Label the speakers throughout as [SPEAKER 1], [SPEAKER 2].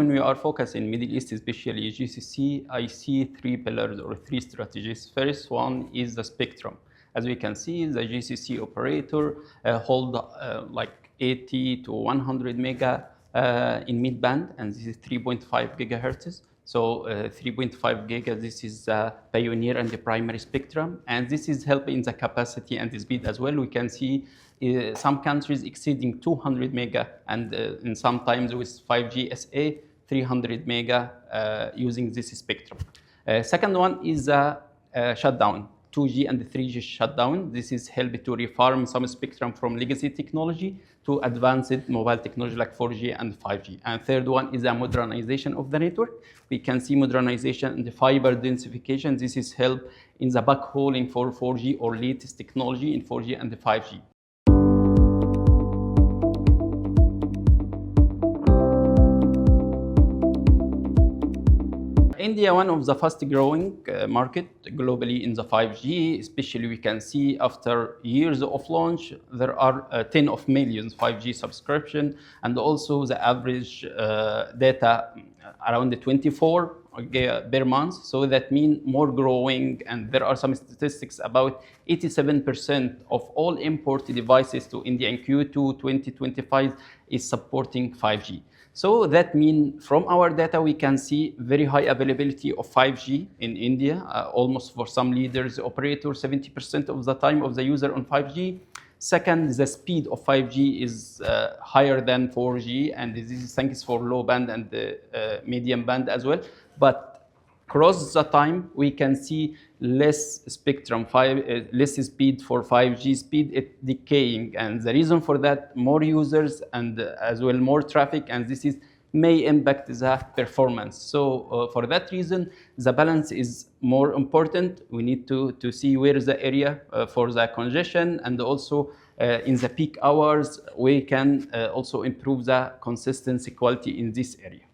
[SPEAKER 1] when we are focused in Middle East, especially GCC, I see three pillars or three strategies. First one is the spectrum. As we can see, the GCC operator hold like 80 to 100 mega in mid-band, and this is 3.5 gigahertz. So 3.5 giga, this is the pioneer and the primary spectrum, and this is helping the capacity and the speed as well. We can see some countries exceeding 200 mega, and in sometimes with 5G SA, 300 mega using this spectrum. Second one is shutdown. 2G and 3G shutdown. This is helped to refarm some spectrum from legacy technology to advanced mobile technology like 4G and 5G. And third one is the modernization of the network. We can see modernization in the fiber densification. This is help in the backhauling for 4G or latest technology in 4G and the 5G. India, one of the fast growing market globally in the 5G, especially we can see after years of launch, there are 10 of millions 5G subscription, and also the average data around the 24 per month. So that means more growing, and there are some statistics about 87% of all imported devices to India in Q2 2025 is supporting 5G. So that means from our data, we can see very high availability of 5G in India, almost for some leaders, operators, 70% of the time of the user on 5G. Second, the speed of 5G is higher than 4G, and this is thanks for low band and medium band as well. But across the time, we can see less spectrum, less speed for 5G speed, it decaying. And the reason for that, more users and as well more traffic, and this is may impact the performance. So for that reason, the balance is more important. We need to see where is the area for the congestion, and also in the peak hours, we can also improve the consistency quality in this area.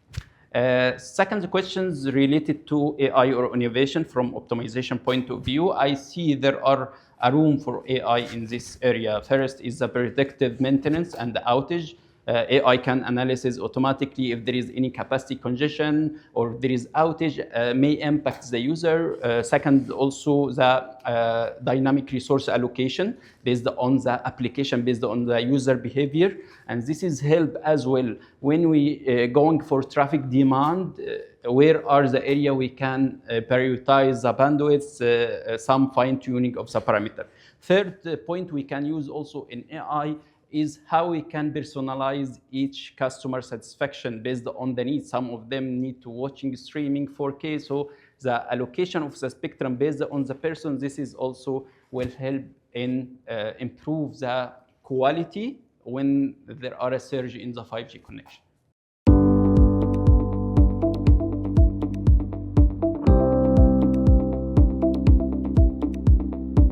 [SPEAKER 1] Second question is related to AI or innovation from optimization point of view. I see there are a room for AI in this area. First is the predictive maintenance and the outage. AI can analyze automatically if there is any capacity congestion or there is outage, may impact the user. Second, also the dynamic resource allocation based on the application, based on the user behavior. And this is help as well when we going for traffic demand, where are the area we can prioritize the bandwidth, some fine tuning of the parameter. Third point we can use also in AI is how we can personalize each customer satisfaction based on the needs. Some of them need to watching streaming 4K, so the allocation of the spectrum based on the person, this is also will help in improve the quality when there are a surge in the 5G connection.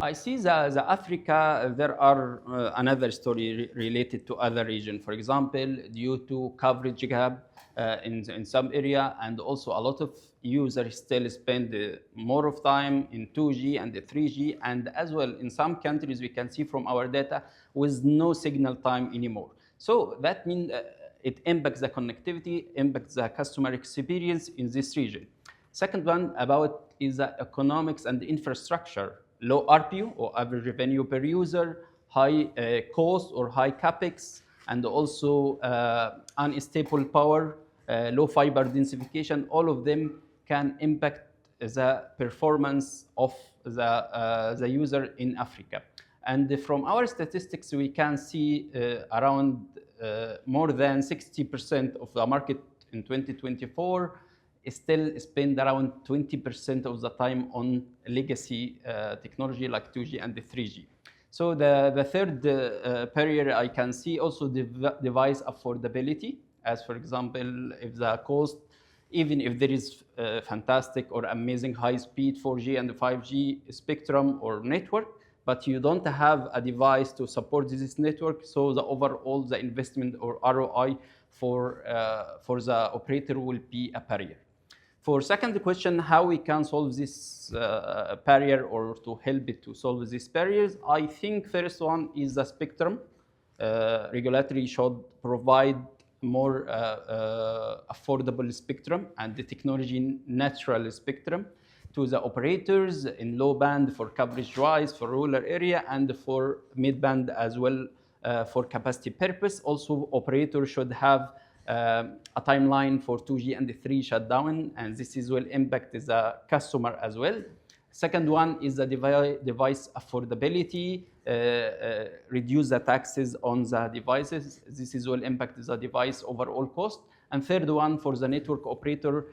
[SPEAKER 1] I see the Africa, there are another story related to other region. For example, due to coverage gap in some area, and also a lot of users still spend more of time in 2G and the 3G, and as well in some countries we can see from our data with no signal time anymore. So that means it impacts the connectivity, impacts the customer experience in this region. Second one about is the economics and the infrastructure. Low RPU or average revenue per user, high cost or high capex, and also unstable power, low fiber densification. All of them can impact the performance of the user in Africa. And from our statistics, we can see around more than 60% of the market in 2024 still spend around 20% of the time on legacy technology like 2G and the 3G. So the third barrier I can see also device affordability, as for example, if the cost, even if there is fantastic or amazing high speed 4G and 5G spectrum or network, but you don't have a device to support this network, so the overall the investment or ROI for the operator will be a barrier. For second question, how we can solve this barrier or to help it to solve these barriers, I think first one is the spectrum. Regulatory should provide more affordable spectrum and the technology natural spectrum to the operators in low band for coverage wise for rural area and for mid band as well for capacity purpose. Also, operators should have a timeline for 2G and 3 shutdown, and this is will impact the customer as well. Second one is the device affordability, reduce the taxes on the devices. This is will impact the device overall cost. And third one for the network operator,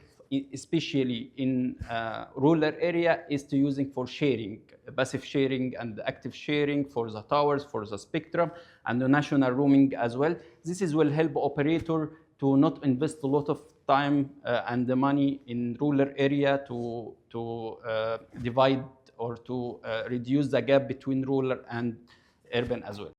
[SPEAKER 1] especially in rural area, is to using for sharing, passive sharing and active sharing for the towers, for the spectrum, and the national roaming as well. This is will help operator to not invest a lot of time and the money in rural area to divide or to reduce the gap between rural and urban as well.